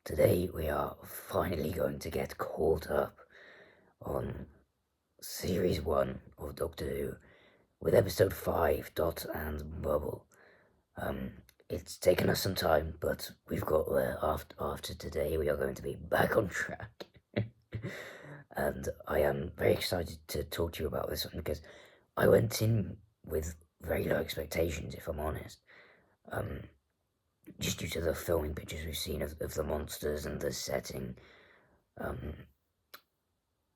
Today we are finally going to get caught up on Series 1 of Doctor Who with Episode 5, Dot and Bubble. Um, it's taken us some time, but we've got there. After today, we are going to be back on track. And I am very excited to talk to you about this one because I went in with very low expectations, if I'm honest. Um, just due to the filming pictures we've seen of the monsters and the setting. Um,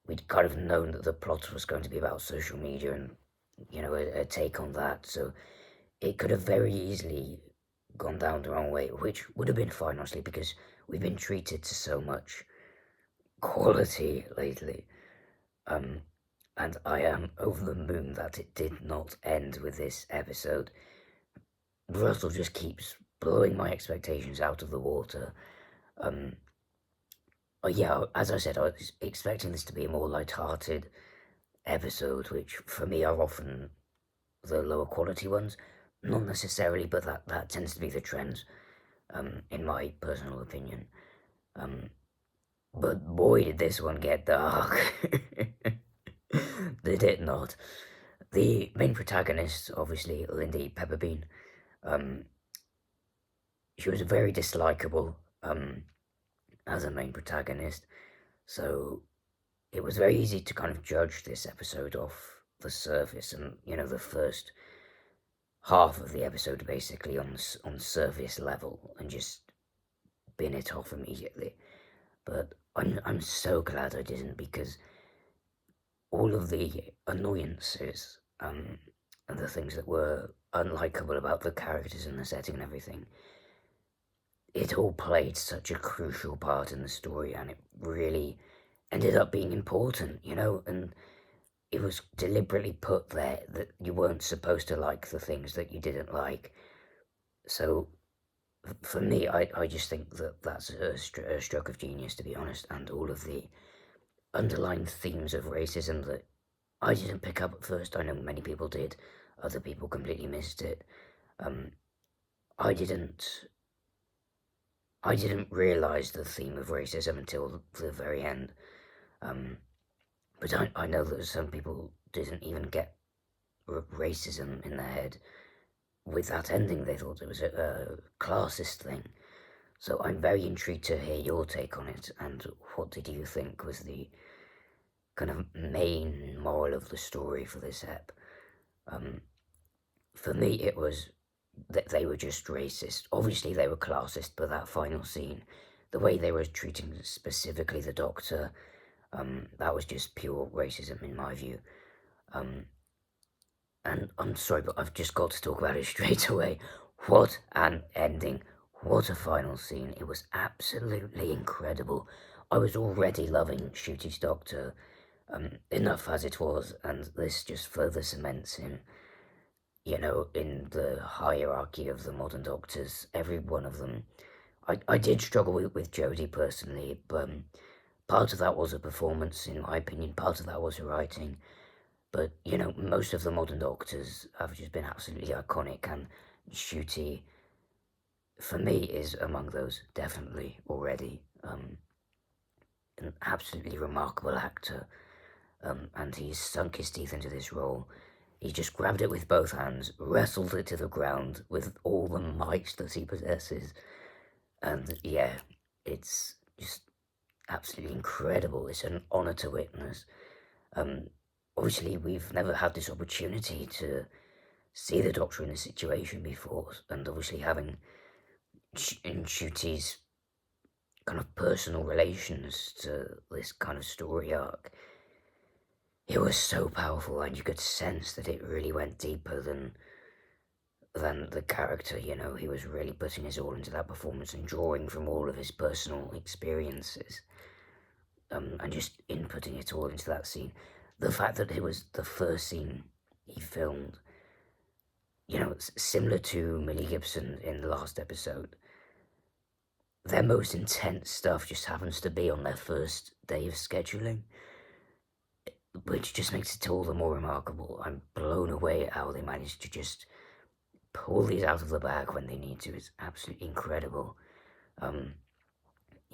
we'd kind of known that the plot was going to be about social media and, a take on that. So it could have very easily gone down the wrong way, which would have been fine, honestly, because we've been treated to so much quality lately. Um, and I am over the moon that it did not end with this episode. Russell just keeps blowing my expectations out of the water. Um, yeah, as I said, I was expecting this to be a more light-hearted episode, which for me are often the lower quality ones. Not necessarily, but that tends to be the trend, in my personal opinion. Um, but boy, did this one get dark. Did it not? The main protagonist, obviously, Lindy Pepperbean, um, she was very dislikable as a main protagonist, so it was very easy to kind of judge this episode off the surface and, the first half of the episode basically on surface level and just bin it off immediately. But I'm so glad I didn't, because all of the annoyances and the things that were unlikable about the characters and the setting and everything, it all played such a crucial part in the story, and it really ended up being important, and it was deliberately put there that you weren't supposed to like the things that you didn't like. So for me, I just think that that's a stroke of genius, to be honest, and all of the underlying themes of racism that I didn't pick up at first. I know many people did, other people completely missed it. Um, I didn't. I didn't realize the theme of racism until the very end. Um, but I know that some people didn't even get racism in their head with that ending. They thought it was a classist thing. So I'm very intrigued to hear your take on it, and what did you think was the kind of main moral of the story for this ep? Um, for me, it was that they were just racist. Obviously, they were classist, but that final scene, the way they were treating specifically the Doctor, that was just pure racism in my view. Um, and I'm sorry, but I've just got to talk about it straight away. What an ending! What a final scene! It was absolutely incredible. I was already loving Ncuti's Doctor, enough as it was, and this just further cements him, in the hierarchy of the modern Doctors. Every one of them. I did struggle with Jodie personally, but part of that was a performance, in my opinion, part of that was her writing. But, most of the modern Doctors have just been absolutely iconic, and Ncuti, for me, is among those, definitely, already. An absolutely remarkable actor, and he's sunk his teeth into this role. He just grabbed it with both hands, wrestled it to the ground with all the might that he possesses, and yeah, it's just absolutely incredible. It's an honour to witness. Um, Obviously, we've never had this opportunity to see the Doctor in this situation before, and obviously having Nchuti's kind of personal relations to this kind of story arc, it was so powerful, and you could sense that it really went deeper than the character. He was really putting his all into that performance and drawing from all of his personal experiences, and just inputting it all into that scene. The fact that it was the first scene he filmed, it's similar to Millie Gibson in the last episode. Their most intense stuff just happens to be on their first day of scheduling, which just makes it all the more remarkable. I'm blown away at how they managed to just pull these out of the bag when they need to. It's absolutely incredible. Um,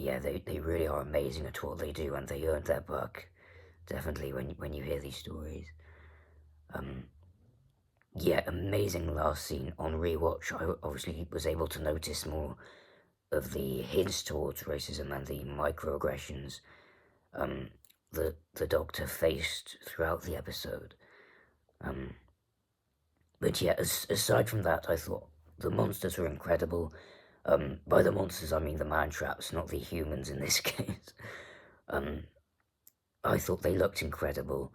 yeah, they really are amazing at what they do, and they earned their buck. Definitely, when you hear these stories. Um, yeah, amazing last scene on rewatch. I obviously was able to notice more of the hints towards racism and the microaggressions um, the Doctor faced throughout the episode. Um, but yeah, aside from that, I thought the monsters were incredible. By the monsters, I mean the man traps, not the humans in this case. Um, I thought they looked incredible.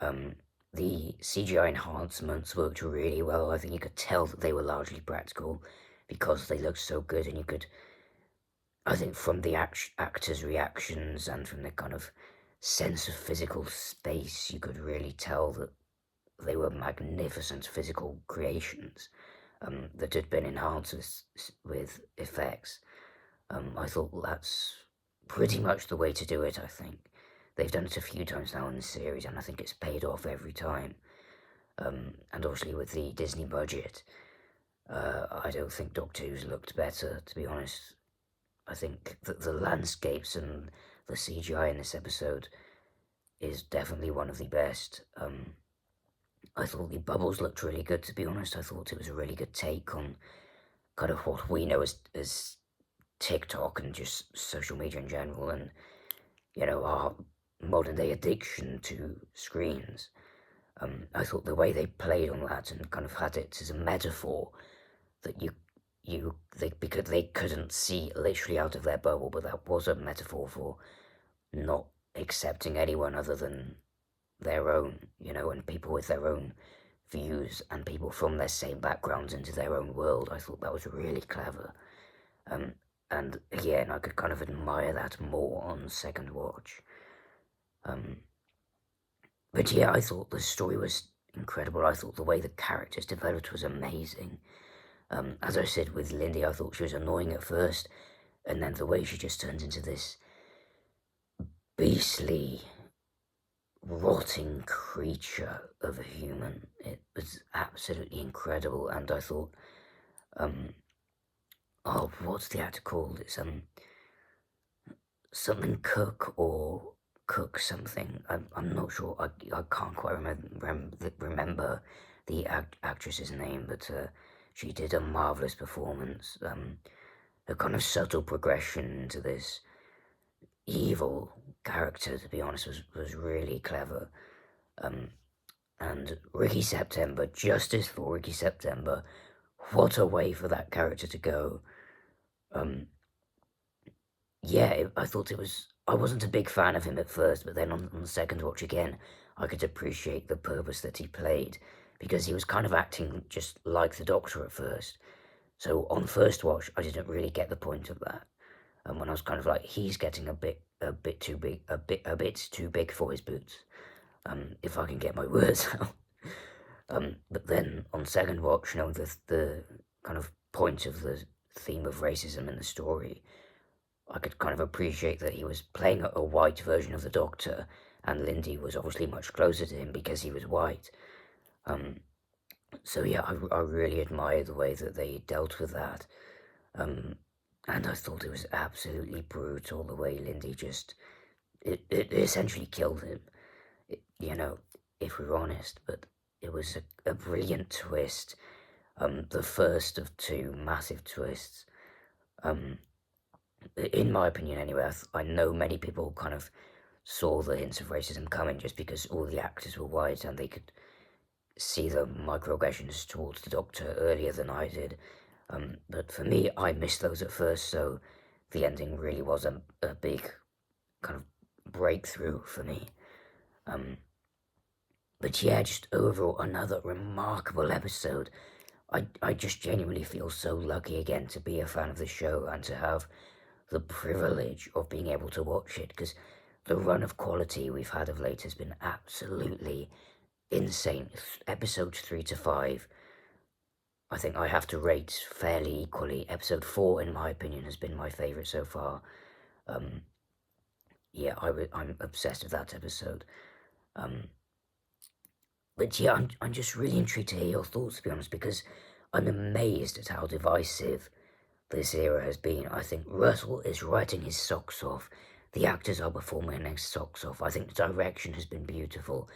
Um, the CGI enhancements worked really well. I think you could tell that they were largely practical because they looked so good, and you could, I think, from the actors' reactions and from the kind of sense of physical space, you could really tell that they were magnificent physical creations that had been enhanced with effects. I thought that's pretty much the way to do it, I think. They've done it a few times now in the series, and I think it's paid off every time. And obviously, with the Disney budget, I don't think Doctor Who's looked better, to be honest. I think that the landscapes and the CGI in this episode is definitely one of the best. I thought the bubbles looked really good, to be honest. I thought it was a really good take on kind of what we know as TikTok and just social media in general, and our modern day addiction to screens. I thought the way they played on that and kind of had it as a metaphor that because they couldn't see literally out of their bubble, but that was a metaphor for not accepting anyone other than their own, and people with their own views and people from their same backgrounds into their own world. I thought that was really clever. Um, and yeah, and I could kind of admire that more on second watch. But yeah, I thought the story was incredible. I thought the way the characters developed was amazing. As I said with Lindy, I thought she was annoying at first, and then the way she just turned into this beastly, rotting creature of a human, it was absolutely incredible. And I thought, oh, what's the actor called? It's something Cook or Cook something. I'm not sure. I can't quite remember the actress's name, but she did a marvelous performance. A kind of subtle progression into this evil character, to be honest, was really clever. And Ricky September, justice for Ricky September. What a way for that character to go. Yeah, I thought it was. I wasn't a big fan of him at first, but then on the second watch again, I could appreciate the purpose that he played because he was kind of acting just like the Doctor at first. So on first watch, I didn't really get the point of that, and when I was kind of like, he's getting a bit too big, a bit too big for his boots. If I can get my words out. But then on second watch, the kind of point of the theme of racism in the story, I could kind of appreciate that he was playing a white version of the Doctor, and Lindy was obviously much closer to him because he was white. So yeah, I really admire the way that they dealt with that. And I thought it was absolutely brutal the way Lindy just it essentially killed him. If we're honest, but it was a brilliant twist. The first of two massive twists. In my opinion, anyway, I know many people kind of saw the hints of racism coming just because all the actors were white and they could see the microaggressions towards the Doctor earlier than I did. But for me, I missed those at first, so the ending really was a big kind of breakthrough for me. But yeah, just overall, another remarkable episode. I just genuinely feel so lucky again to be a fan of the show and to have the privilege of being able to watch it, because the run of quality we've had of late has been absolutely insane. Episodes 3 to 5, I think I have to rate fairly equally. Episode 4, in my opinion, has been my favourite so far. Yeah, I'm obsessed with that episode. But yeah, I'm just really intrigued to hear your thoughts, to be honest, because I'm amazed at how divisive this era has been. I think Russell is writing his socks off. The actors are performing their socks off. I think the direction has been beautiful.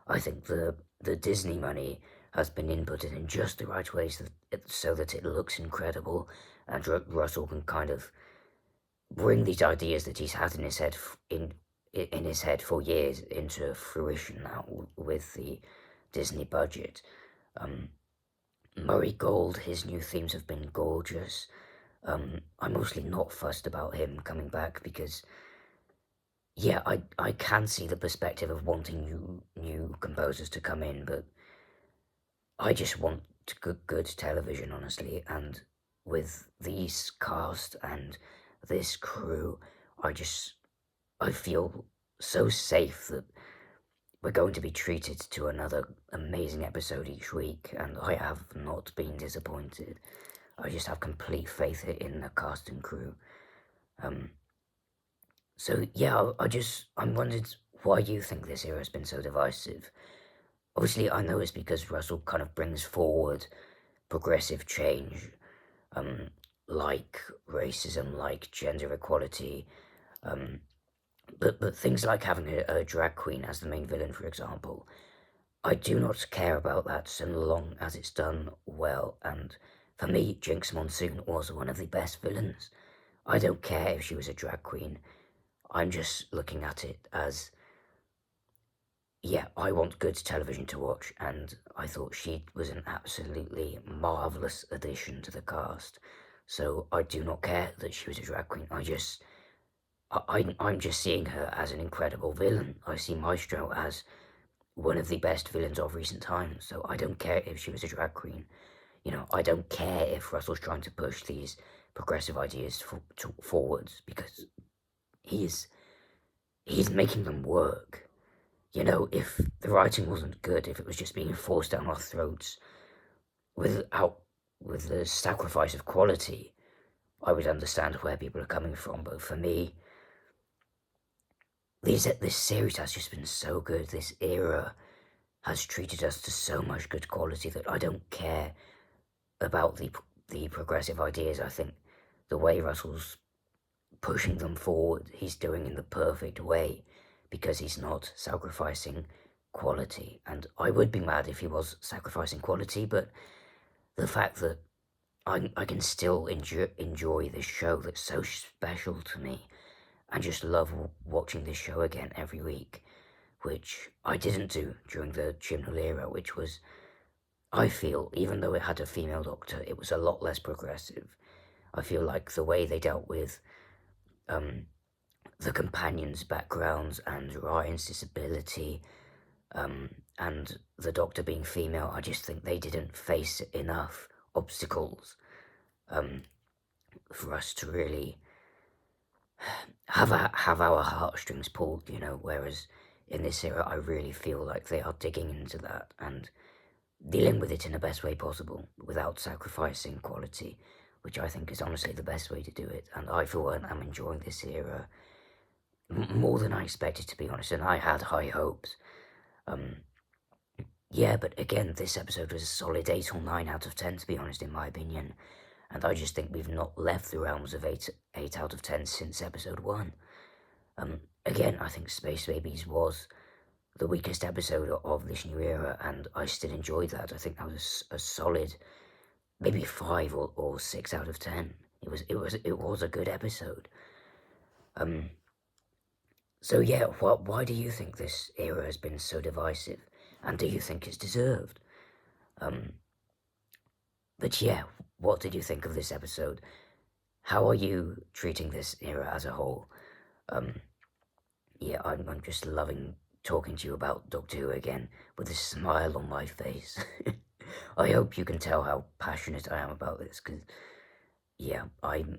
I think the Disney money has been inputted in just the right ways so that it looks incredible, and Russell can kind of bring these ideas that he's had in his head in his head for years into fruition now with the Disney budget. Murray Gold, his new themes have been gorgeous. I'm mostly not fussed about him coming back because, yeah, I can see the perspective of wanting new composers to come in, but I just want good television, honestly. And with these cast and this crew, I feel so safe that we're going to be treated to another amazing episode each week, and I have not been disappointed. I just have complete faith in the cast and crew. So yeah, I'm wondered why you think this era has been so divisive. Obviously, I know it's because Russell kind of brings forward progressive change, like racism, like gender equality, but things like having a drag queen as the main villain, for example, I do not care about that so long as it's done well. And for me, Jinx Monsoon was one of the best villains. I don't care if she was a drag queen. I'm just looking at it as, yeah, I want good television to watch, and I thought she was an absolutely marvellous addition to the cast. So I do not care that she was a drag queen. I'm just seeing her as an incredible villain. I see Maestro as one of the best villains of recent times. So I don't care if she was a drag queen. I don't care if Russell's trying to push these progressive ideas forwards because he's making them work. If the writing wasn't good, if it was just being forced down our throats with the sacrifice of quality, I would understand where people are coming from. But for me, this series has just been so good. This era has treated us to so much good quality that I don't care about the progressive ideas. I think the way Russell's pushing them forward, he's doing in the perfect way because he's not sacrificing quality. And I would be mad if he was sacrificing quality, but the fact that I can still enjoy this show that's so special to me and just love watching this show again every week, which I didn't do during the Chibnall era, which was, I feel, even though it had a female doctor, it was a lot less progressive. I feel like the way they dealt with the companions' backgrounds and Ryan's disability, and the doctor being female, I just think they didn't face enough obstacles for us to really have our heartstrings pulled, whereas in this era I really feel like they are digging into that and dealing with it in the best way possible without sacrificing quality, which I think is honestly the best way to do it. And I, for one, am enjoying this era more than I expected, to be honest, and I had high hopes. Yeah, but again, this episode was a solid 8 or 9 out of 10, to be honest, in my opinion. And I just think we've not left the realms of 8 out of 10 since episode 1. Again, I think Space Babies was the weakest episode of this new era, and I still enjoyed that. I think that was a solid, maybe 5 or 6 out of 10. It was a good episode. So yeah, why do you think this era has been so divisive, and do you think it's deserved? But yeah, what did you think of this episode? How are you treating this era as a whole? Yeah, I'm just loving talking to you about Doctor Who again with a smile on my face. I hope you can tell how passionate I am about this, because yeah,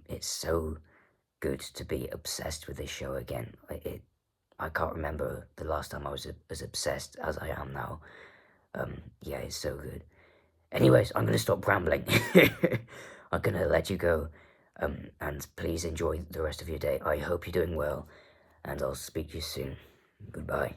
it's so good to be obsessed with this show again. I can't remember the last time I was as obsessed as I am now. Yeah, it's so good. Anyways, I'm going to stop rambling. I'm going to let you go. And please enjoy the rest of your day. I hope you're doing well, and I'll speak to you soon. Goodbye.